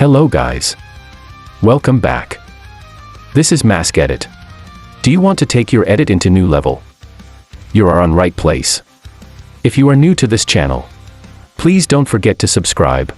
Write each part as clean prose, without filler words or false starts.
Hello guys. Welcome back. This is Mask Edit. Do you want to take your edit into new level? You are on right place. If you are new to this channel, please don't forget to subscribe.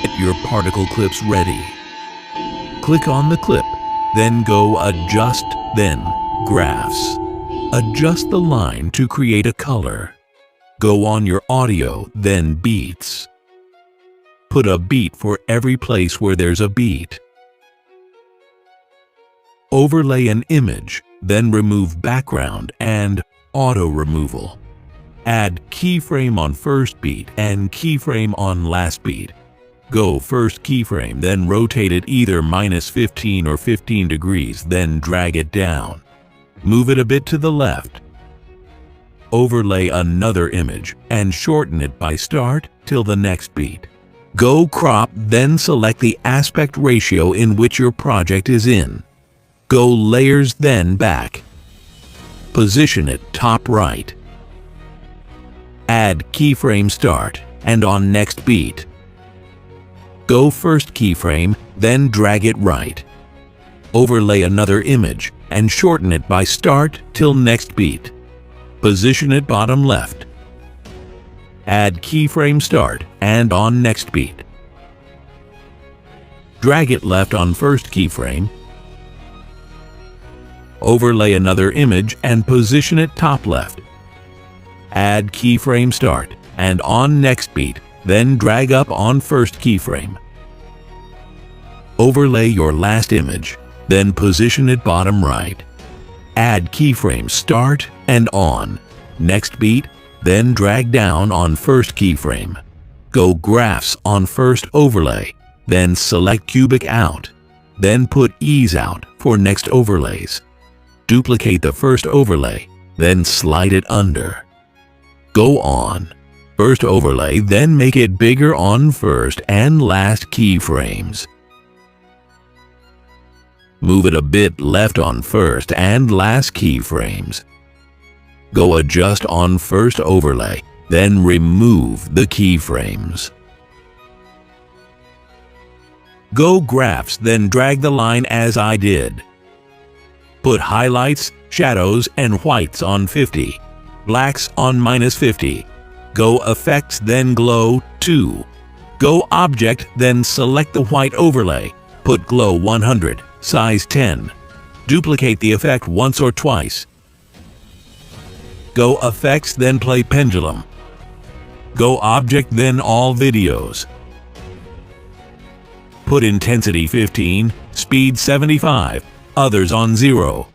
Get your particle clips ready. Click on the clip, then go Adjust, then Graphs. Adjust the line to create a color. Go on your audio, then Beats. Put a beat for every place where there's a beat. Overlay an image, then remove background and auto removal. Add keyframe on first beat and keyframe on last beat. Go first keyframe, then rotate it either -15 or 15 degrees, then drag it down. Move it a bit to the left. Overlay another image and shorten it by start till the next beat. Go crop, then select the aspect ratio in which your project is in. Go layers, then back. Position it top right. Add keyframe start and on next beat. Go first keyframe, then drag it right. Overlay another image and shorten it by start till next beat. Position it bottom left. Add keyframe start and on next beat. Drag it left on first keyframe. Overlay another image and position it top left. Add keyframe start and on next beat, then drag up on first keyframe. Overlay your last image, then position it bottom right. Add keyframe start and on next beat, then drag down on first keyframe. Go Graphs on first overlay, then select Cubic out, then put Ease out for next overlays. Duplicate the first overlay, then slide it under. Go on first overlay, then make it bigger on first and last keyframes. Move it a bit left on first and last keyframes. Go Adjust on first overlay, then remove the keyframes. Go Graphs, then drag the line as I did. Put highlights, shadows, and whites on 50, blacks on -50. Go Effects, then Glow 2. Go Object, then select the white overlay. Put Glow 100, size 10. Duplicate the effect once or twice. Go Effects, then Play Pendulum. Go Object, then All Videos. Put Intensity 15, Speed 75, others on 0.